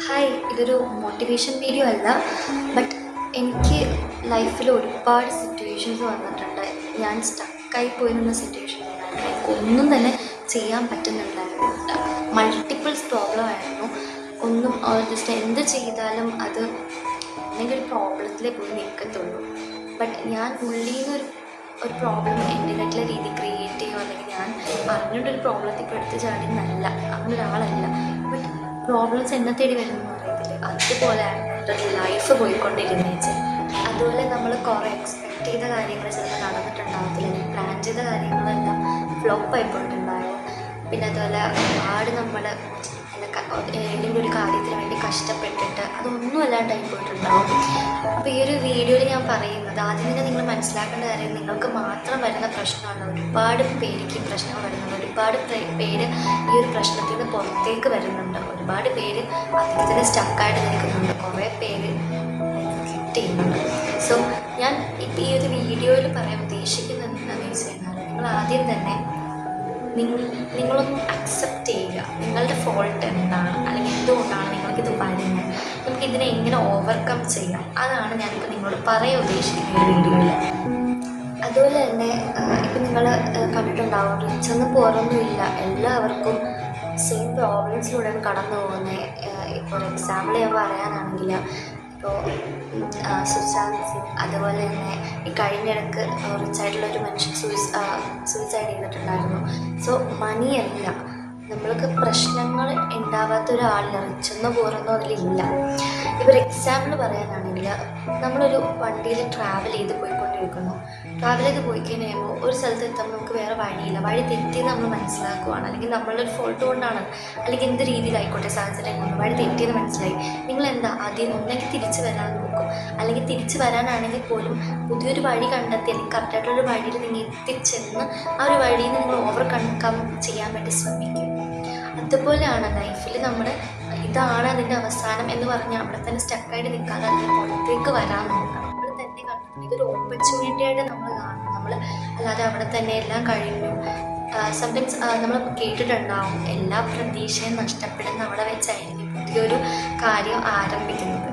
Hi, ഇതൊരു motivation video അല്ല. But എനിക്ക് ലൈഫിൽ ഒരുപാട് സിറ്റുവേഷൻസ് വന്നിട്ടുണ്ട്. ഞാൻ സ്റ്റക്കായി പോയി നിന്ന സിറ്റുവേഷൻ ഉണ്ടായിരുന്നു. എനിക്കൊന്നും തന്നെ ചെയ്യാൻ പറ്റുന്നുണ്ടായിരുന്നില്ല. മൾട്ടിപ്പിൾസ് പ്രോബ്ലം ആയിരുന്നു. ഒന്നും ജസ്റ്റ് എന്ത് ചെയ്താലും അത് എന്തെങ്കിലും ഒരു പ്രോബ്ലത്തിലേ പോയി നിൽക്കത്തുള്ളൂ. ബട്ട് ഞാൻ ഉള്ളിൽ നിന്നൊരു ഒരു പ്രോബ്ലം എൻ്റേതായിട്ടുള്ള രീതി ക്രിയേറ്റ് ചെയ്യുമോ, അല്ലെങ്കിൽ ഞാൻ അറിഞ്ഞിട്ടൊരു പ്രോബ്ലത്തിൽ ഇപ്പോൾ എടുത്ത് ചാടി നല്ല അങ്ങനെ ഒരാളല്ല. ബട്ട് പ്രോബ്ലംസ് എന്നെ തേടി വരുമെന്ന് പറയത്തില്ലേ, അതുപോലെയാണ് എൻ്റെ ലൈഫ് പോയിക്കൊണ്ടിരുന്നേച്ച്. അതുപോലെ നമ്മൾ കുറേ എക്സ്പെക്റ്റ് ചെയ്ത കാര്യങ്ങൾ ചിലപ്പോൾ നടന്നിട്ടുണ്ടാകത്തില്ല. പ്ലാൻ ചെയ്ത കാര്യങ്ങളെല്ലാം ഫ്ലോപ്പായി പോയിട്ടുണ്ടാകും. പിന്നെ അതുപോലെ ഒരുപാട് നമ്മൾ ഏതെങ്കിലും ഒരു കാര്യത്തിന് വേണ്ടി കഷ്ടപ്പെട്ടിട്ട് അതൊന്നും അല്ലാണ്ടായി പോയിട്ടുണ്ടാവും. അപ്പോൾ ഈ ഒരു വീഡിയോയിൽ ഞാൻ പറയുന്നത് ആദ്യം തന്നെ നിങ്ങൾ മനസ്സിലാക്കേണ്ട കാര്യം, നിങ്ങൾക്ക് മാത്രം വരുന്ന പ്രശ്നമാണ്. ഒരുപാട് പേർക്ക് ഈ പ്രശ്നം വരുന്നുണ്ട്. ഒരുപാട് പേര് ഈ ഒരു പ്രശ്നത്തിൽ നിന്ന് പുറത്തേക്ക് വരുന്നുണ്ട്. ഒരുപാട് പേര് അതിൽ തന്നെ സ്റ്റക്കായിട്ട് നിൽക്കുന്നുണ്ട്. കുറേ പേര് കിട്ടിയുന്നുണ്ട്. സോ ഞാൻ ഇപ്പം ഈ ഒരു വീഡിയോയിൽ പറയാൻ ഉദ്ദേശിക്കുന്നത് എന്താണെന്ന് വെച്ച് കഴിഞ്ഞാൽ, നിങ്ങൾ ആദ്യം തന്നെ നിങ്ങളൊന്ന് അക്സെപ്റ്റ് ചെയ്യുക. നിങ്ങളുടെ ഫോൾട്ട് എന്താണ്, അല്ലെങ്കിൽ എന്തുകൊണ്ടാണ് നിങ്ങൾക്കിത് വരുന്നത്, നമുക്കിതിനെ എങ്ങനെ ഓവർകം ചെയ്യാം, അതാണ് ഞാനിപ്പോൾ നിങ്ങളോട് പറയാൻ ഉദ്ദേശിക്കുന്ന ഈ വീഡിയോയിൽ. അതുപോലെ തന്നെ ഇപ്പം നിങ്ങൾ കണ്ടിട്ടുണ്ടാവും, റിച്ചൊന്നും പോരൊന്നുമില്ല, എല്ലാവർക്കും സെയിം പ്രോബ്ലംസിലൂടെയാണ് കടന്നു പോകുന്നത്. ഇപ്പോൾ ഒരു എക്സാമ്പിൾ ഞാൻ പറയാനാണെങ്കിൽ, ഇപ്പോൾ സുശാന്ത് സിംഗ്, അതുപോലെ തന്നെ ഈ കഴിഞ്ഞിടക്ക് റിച്ചായിട്ടുള്ളൊരു മനുഷ്യൻ സൂയിസൈഡ് ചെയ്തിട്ടുണ്ടായിരുന്നു. സോ മണിയല്ല, നമ്മൾക്ക് പ്രശ്നങ്ങൾ ഉണ്ടാവാത്ത ഒരാളില്ല, റിച്ചെന്നോ പോരെന്നോ അതിലില്ല. ഇപ്പോൾ ഒരു എക്സാമ്പിൾ പറയാനാണെങ്കിൽ, നമ്മളൊരു വണ്ടിയിൽ ട്രാവൽ ചെയ്ത് പോയിക്കൊണ്ടിരിക്കുന്നു. ട്രാവൽ ചെയ്ത് പോയി കഴിയുമ്പോൾ ഒരു സ്ഥലത്ത് എത്തുമ്പോൾ നമുക്ക് വേറെ വഴിയില്ല, വഴി തെറ്റിയെന്ന് നമ്മൾ മനസ്സിലാക്കുകയാണ്. അല്ലെങ്കിൽ നമ്മളുടെ ഫോൾട്ട് കൊണ്ടാണ്, അല്ലെങ്കിൽ എന്ത് രീതിയിലായിക്കോട്ടെ സാഹചര്യം കൊണ്ട് വഴി തെറ്റിയെന്ന് മനസ്സിലായി. നിങ്ങളെന്താ ആദ്യം ഒന്നെങ്കിൽ തിരിച്ച് വരാൻ നോക്കും, അല്ലെങ്കിൽ തിരിച്ച് വരാനാണെങ്കിൽ പോലും പുതിയൊരു വഴി കണ്ടെത്തി, അല്ലെങ്കിൽ കറക്റ്റായിട്ടുള്ളൊരു വഴിയിൽ നിങ്ങൾ എത്തിച്ചെന്ന് ആ ഒരു വഴിയിൽ നിന്ന് നിങ്ങൾ ഓവർകം ചെയ്യാൻ വേണ്ടി ശ്രമിക്കും. അതുപോലെയാണ് ലൈഫിൽ നമ്മൾ ഇതാണ് അതിൻ്റെ അവസാനം എന്ന് പറഞ്ഞാൽ അവിടെ തന്നെ സ്റ്റക്കായിട്ട് നിൽക്കാതെ അതിന് പുറത്തേക്ക് വരാൻ നോക്കണം. നമ്മൾ തന്നെ കണ്ടെത്തണം, ഇതൊരു ഓപ്പർച്യൂണിറ്റി ആയിട്ട് നമ്മൾ കാണണം. നമ്മൾ അല്ലാതെ അവിടെ തന്നെ എല്ലാം കഴിഞ്ഞു. സംടൈംസ് നമ്മൾ കേട്ടിട്ടുണ്ടാവും, എല്ലാ പ്രതീക്ഷയും നഷ്ടപ്പെടുന്ന അവിടെ വെച്ചായിരിക്കും പുതിയൊരു കാര്യം ആരംഭിക്കുന്നത്.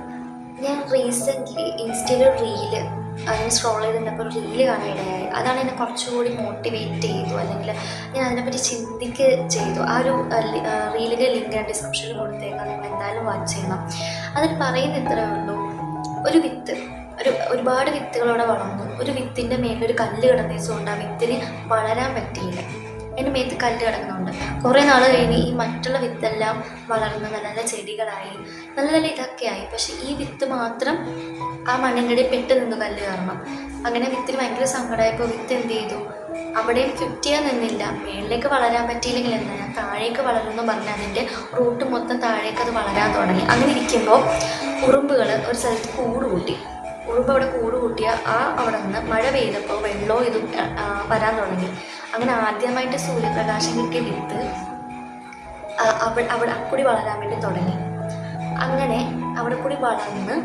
ഞാൻ റീസെൻ്റ്ലി ഇൻസ്റ്റയിലൊരു റീല് അതിന് സ്ക്രോൾ ചെയ്തിട്ടപ്പോൾ ഒരു റീല് കാണാനിടയായി. അതാണ് എന്നെ കുറച്ചുകൂടി മോട്ടിവേറ്റ് ചെയ്തു, അല്ലെങ്കിൽ ഞാൻ അതിനെപ്പറ്റി ചെയ്തു. ആ ഒരു റീലിൻ്റെ ലിങ്ക് ഞാൻ ഡിസ്ക്രിപ്ഷനിൽ കൊടുത്തേക്കാം, നിങ്ങൾ എന്തായാലും വാച്ച് ചെയ്യണം. അതിൽ പറയുന്ന ഇത്രയേ ഉള്ളൂ, ഒരു വിത്ത് ഒരുപാട് വിത്തുകളോടെ വളർന്നു. ഒരു വിത്തിൻ്റെ മേലൊരു കല്ല് കിടന്നതുകൊണ്ട് ആ വിത്തിന് വളരാൻ പറ്റിയില്ല. എൻ്റെ മേത്ത് കല്ല് കിടക്കുന്നുണ്ട്. കുറേ നാൾ കഴിഞ്ഞ് ഈ മറ്റുള്ള വിത്തെല്ലാം വളർന്ന് നല്ല നല്ല ചെടികളായി, നല്ല നല്ല ഇതൊക്കെയായി. പക്ഷേ ഈ വിത്ത് മാത്രം ആ മണ്ണിൻ്റെ പെട്ട് നിന്ന് കല്ല് കയറണം. അങ്ങനെ വിത്തിന് ഭയങ്കര സങ്കടമായപ്പോൾ വിത്ത് എന്ത് ചെയ്തു, അവിടെയും ഫിറ്റ് ചെയ്യാൻ നിന്നില്ല. മേളിലേക്ക് വളരാൻ പറ്റിയില്ലെങ്കിൽ എന്താ, ഞാൻ താഴേക്ക് വളരുമെന്ന് പറഞ്ഞ് അതിൻ്റെ റൂട്ട് മൊത്തം താഴേക്ക് അത് വളരാൻ തുടങ്ങി. അങ്ങനെ ഇരിക്കുമ്പോൾ ഉറുമ്പുകൾ ഒരു സ്ഥലത്ത് കൂട് കൂട്ടി. ഉറുമ്പ് അവിടെ കൂട് കൂട്ടിയ അവിടെ നിന്ന് മഴ പെയ്തപ്പോൾ വെള്ളവും ഇതും വരാൻ തുടങ്ങി. അങ്ങനെ ആദ്യമായിട്ട് സൂര്യപ്രകാശം കിട്ടിയ വിത്ത് അവിടെ അക്കുടി വളരാൻ വേണ്ടി തുടങ്ങി. അങ്ങനെ അവിടെ കൂടി വളർന്ന്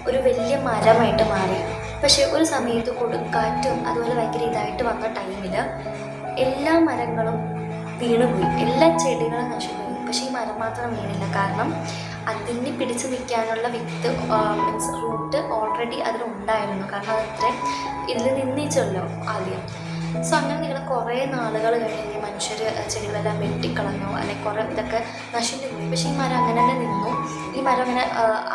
ഒരു വലിയ മരമായിട്ട് മാറി. പക്ഷേ ഒരു സമയത്ത് കൊടുങ്കാറ്റും അതുപോലെ ഭയങ്കര ഇതായിട്ട് വന്ന ടൈമിൽ എല്ലാ മരങ്ങളും വീണുപോയി, എല്ലാ ചെടികളും നശിച്ചുപോയി. പക്ഷേ ഈ മരം മാത്രം വീണില്ല. കാരണം അതിന് പിടിച്ച് നിൽക്കാനുള്ള വിത്ത് മീൻസ് റൂട്ട് ഓൾറെഡി അതിലുണ്ടായിരുന്നു. കാരണം അതത്ര ഇതിൽ നിന്നിച്ചല്ലോ ആദ്യം. സോ അങ്ങനെ നിങ്ങൾ കുറേ നാളുകൾ കഴിഞ്ഞ് മനുഷ്യർ ചെടികളെല്ലാം വെട്ടിക്കളഞ്ഞു, അല്ലെങ്കിൽ കുറേ ഇതൊക്കെ നശിച്ചു പോയി. പക്ഷേ ഈ മരം അങ്ങനെ തന്നെ നിന്നു. ഈ മരം അങ്ങനെ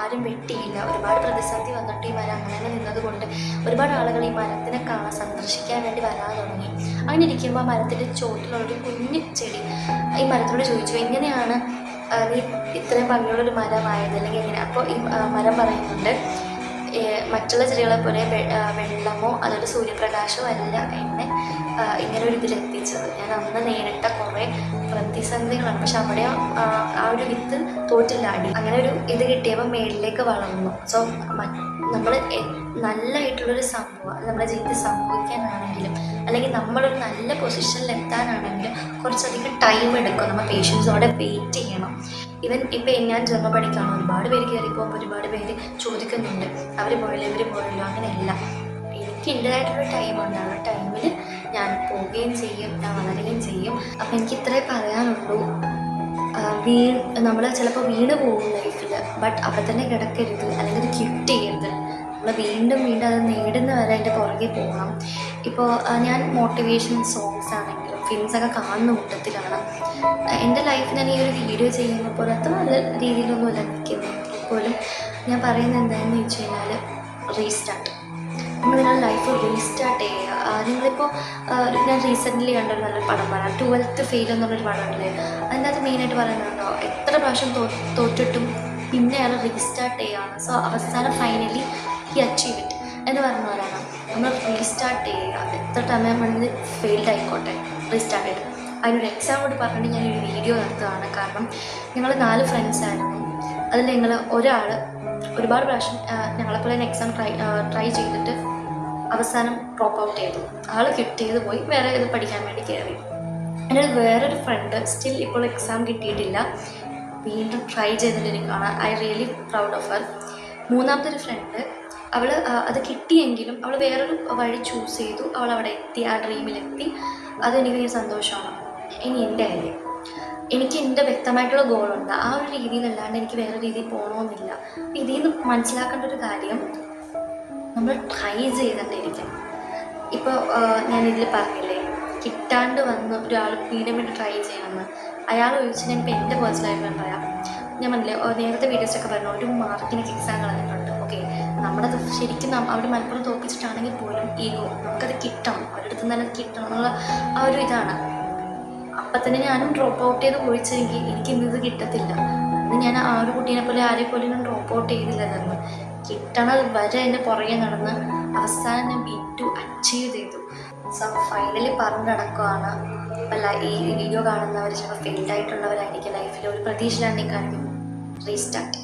ആരും വെട്ടിയില്ല. ഒരുപാട് പ്രതിസന്ധി വന്നിട്ട് ഈ മരം അങ്ങനെ തന്നെ നിന്നതുകൊണ്ട് ഒരുപാട് ആളുകൾ ഈ മരത്തിനെ സന്ദർശിക്കാൻ വേണ്ടി വരാൻ തുടങ്ങി. അങ്ങനെ ഇരിക്കുമ്പോൾ ആ മരത്തിൻ്റെ ചോട്ടിലുള്ളൊരു കുഞ്ഞു ചെടി ഈ മരത്തിനോട് ചോദിച്ചു, എങ്ങനെയാണ് നീ ഇത്രയും ഭംഗിയുള്ളൊരു മരമായത്, അല്ലെങ്കിൽ എങ്ങനെ? അപ്പോൾ ഈ മരം പറയുന്നുണ്ട്, മറ്റുള്ള ചെടികളെ പോലെ വെള്ളമോ അതൊരു സൂര്യപ്രകാശമോ അല്ല എന്നെ ഇങ്ങനെ ഒരു ഇതിലെത്തിച്ചത്. ഞാൻ അന്ന് നേരിട്ട കുറേ പ്രതിസന്ധികളാണ്. പക്ഷെ അവിടെ ആ ഒരു വിത്ത് തോറ്റില്ലാടി. അങ്ങനെ ഒരു ഇത് കിട്ടിയപ്പോൾ മേളിലേക്ക് വളർന്നു. സോ നമ്മൾ നല്ലതായിട്ടുള്ളൊരു സംഭവം നമ്മുടെ ജീവിതത്തിൽ സംഭവിക്കാനാണെങ്കിലും, അല്ലെങ്കിൽ നമ്മളൊരു നല്ല പൊസിഷനിൽ എത്താനാണെങ്കിലും കുറച്ചധികം ടൈം എടുക്കും. നമ്മൾ പേഷ്യൻസോടെ വെയിറ്റ് ചെയ്യണം. ഇപ്പം ഞാൻ ജർമ്മ പഠിക്കുകയാണ്. ഒരുപാട് പേര് കയറിപ്പോകുമ്പോൾ ഒരുപാട് പേര് ചോദിക്കുന്നുണ്ട്, അവർ പോയല്ലോ ഇവർ പോയല്ലോ. അങ്ങനെയല്ല, എനിക്ക് എൻ്റേതായിട്ടുള്ള ടൈമുണ്ട്. ആ ടൈമിൽ ഞാൻ പോവുകയും ചെയ്യും, ഞാൻ വളരുകയും ചെയ്യും. അപ്പം എനിക്ക് ഇത്രേ പറയാനുള്ളൂ. നമ്മൾ ചിലപ്പോൾ വീണ് പോകും ലൈഫിൽ. ബട്ട് അവിടെ തന്നെ കിടക്കരുത്, അല്ലെങ്കിൽ അത് ക്വിറ്റ് ചെയ്യരുത്. നമ്മൾ വീണ്ടും വീണ്ടും അത് നേടുന്ന വരെ അതിൻ്റെ പുറകെ പോകണം. ഇപ്പോൾ ഞാൻ മോട്ടിവേഷൻ സോങ്സ് ആണെങ്കിലും ഫിലിംസൊക്കെ കാണുന്ന കൂട്ടത്തിലാണ്. എൻ്റെ ലൈഫിൽ ഞാൻ ഈ ഒരു വീഡിയോ ചെയ്യുമ്പോൾ പോലും അത്ര നല്ല രീതിയിലൊന്നുമല്ല നിൽക്കുന്നത്. എപ്പോഴും ഞാൻ പറയുന്നത് എന്താണെന്ന് വെച്ച് കഴിഞ്ഞാൽ റീസ്റ്റാർട്ട്. നമ്മൾ നിങ്ങളുടെ ലൈഫ് റീസ്റ്റാർട്ട് ചെയ്യുക. നിങ്ങളിപ്പോൾ ഞാൻ റീസെൻ്റ്ലി കണ്ടൊരു നല്ലൊരു പടം പറയാം, 12th ഫെയിൽ എന്നുള്ളൊരു പടമില്ലേ. അതിനകത്ത് മെയിനായിട്ട് പറയുന്നുണ്ടോ, എത്ര പ്രാവശ്യം തോറ്റിട്ടും പിന്നെ അയാൾ റീസ്റ്റാർട്ട് ചെയ്യുകയാണ്. സോ അവസാനം ഫൈനലി ഹി അച്ചീവ് ഇറ്റ് എന്ന് പറഞ്ഞ പോലെയാണ് നമ്മൾ റീസ്റ്റാർട്ട് ചെയ്യുക. എത്ര ടൈം നമ്മൾ ഫെയിൽഡ് ആയിക്കോട്ടെ, റീസ്റ്റാർട്ട് ചെയ്ത് അതിനൊരു എക്സാം കൂടി പറഞ്ഞിട്ട് ഞാനൊരു വീഡിയോ നടത്തുകയാണ്. കാരണം ഞങ്ങൾ 4 ഫ്രണ്ട്സായിരുന്നു. അതിൽ ഞങ്ങൾ ഒരാൾ ഒരുപാട് പ്രാവശ്യം ഞങ്ങളെപ്പോലെ തന്നെ എക്സാം ട്രൈ ചെയ്തിട്ട് അവസാനം ഡ്രോപ്പ് ഔട്ട് ചെയ്തു. ആൾ ക്വിറ്റ് ചെയ്ത് പോയി വേറെ ഇത് പഠിക്കാൻ വേണ്ടി കയറി. എൻ്റെ വേറൊരു ഫ്രണ്ട് സ്റ്റിൽ ഇപ്പോൾ എക്സാം കിട്ടിയിട്ടില്ല, വീണ്ടും ട്രൈ ചെയ്തിട്ടിരിക്കുകയാണ്. I really proud of her. മൂന്നാമത്തെ ഒരു ഫ്രണ്ട്, അവൾ അത് കിട്ടിയെങ്കിലും അവൾ വേറൊരു വഴി ചൂസ് ചെയ്തു, അവൾ അവിടെ എത്തി, ആ ഡ്രീമിലെത്തി. അതെനിക്ക് സന്തോഷമാണ്. ഇനി എൻ്റെ കാര്യം, എനിക്ക് എൻ്റെ വ്യക്തമായിട്ടുള്ള ഗോളുണ്ട്. ആ ഒരു രീതിയിലല്ലാണ്ട് എനിക്ക് വേറെ രീതിയിൽ പോകണമെന്നില്ല. ഇതിൽ നിന്ന് മനസ്സിലാക്കേണ്ട ഒരു കാര്യം, നമ്മൾ ട്രൈ ചെയ്തിട്ടിരിക്കണം. ഇപ്പോൾ ഞാനിതിൽ പറഞ്ഞില്ലേ, കിട്ടാണ്ട് വന്ന് ഒരാൾ വീണ്ടും വീണ്ടും ട്രൈ ചെയ്യണമെന്ന്. അയാൾ ചോദിച്ചു, ഞാനിപ്പോൾ എൻ്റെ പേഴ്സണലായിട്ട് ഞാൻ പറയാം. ഞാൻ പറഞ്ഞില്ലേ നേരത്തെ വീഡിയോസൊക്കെ പറഞ്ഞു, ഒരു മാർക്കിനൊക്കെ എക്സാം കളഞ്ഞിട്ടുണ്ട്. ഓക്കെ, നമ്മളത് ശരിക്കും അവർ മലപ്പുറം തോൽപ്പിച്ചിട്ടാണെങ്കിൽ പോലും ഈഗോ, നമുക്കത് കിട്ടണം, അവരുടെ അടുത്ത് നിന്ന് തന്നെ കിട്ടണം എന്നുള്ള ആ ഒരു ഇതാണ്. അപ്പം തന്നെ ഞാനും ഡ്രോപ്പ് ഔട്ട് ചെയ്ത് പോയിച്ചെങ്കിൽ എനിക്ക് ഇന്നത് കിട്ടത്തില്ല. അന്ന് ഞാൻ ആ ഒരു കുട്ടീനെ പോലെ ആരെ പോലെ ഞാൻ ഡ്രോപ്പ് ഔട്ട് ചെയ്തില്ല. തന്നെ കിട്ടണത് വരെ എൻ്റെ പുറകെ നടന്ന് അവസാനം ഞാൻ B2 അച്ചീവ് ചെയ്തു. സോ ഫൈനലി പറഞ്ഞു നടക്കുകയാണ്. അല്ല, ഈ വീഡിയോ കാണുന്നവർ ചിലപ്പോൾ ഫെയിൽഡ് ആയിട്ടുള്ളവരായിരിക്കും. ലൈഫിൽ ഒരു പ്രതീക്ഷയിലാണെങ്കിൽ കാര്യം റീസ്റ്റാർട്ട്.